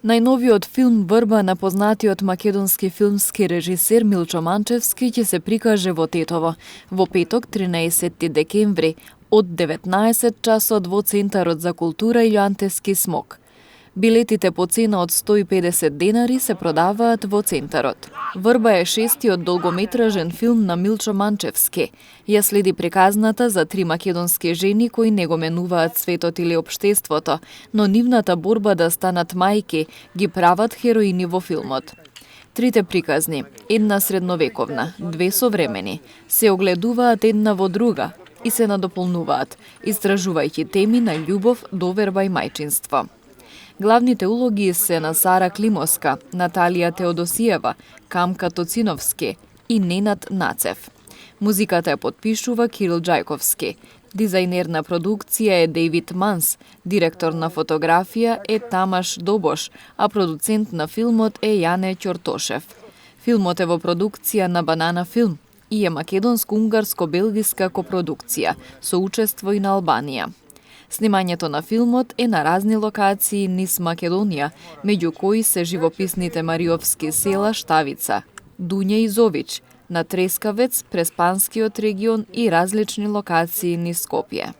Најновиот филм Врба на познатиот македонски филмски режисер Милчо Манчевски ќе се прикаже во Тетово во петок 13 декември од 19 часот во Центарот за култура Илјантески смок. Билетите по цена од 150 денари се продаваат во Центарот. Врба е шестиот долгометражен филм на Милчо Манчевски. Ја следи приказната за три македонски жени кои не го менуваат светот или општеството, но нивната борба да станат мајки ги прават хероини во филмот. Трите приказни, една средновековна, две современи, се огледуваат една во друга и се надополнуваат, истражувајќи теми на љубов, доверба и мајчинство. Главните улоги се на Сара Климовска, Наталија Теодосиева, Камка Тоциновски и Ненад Нацев. Музиката ја подпишува Кирил Џајковски. Дизајнер на продукција е Дејвид Манс, директор на фотографија е Тамаш Добош, а продуцент на филмот е Јане Ќортошев. Филмот е во продукција на Банана Филм и е македонско-унгарско-белгиска копродукција со учество и на Албанија. Снимањето на филмот е на разни локации низ Македонија, меѓу кои се живописните мариовски села Штавица, Дуње и Зович, на Трескавец, Преспанскиот регион и различни локации низ Скопје.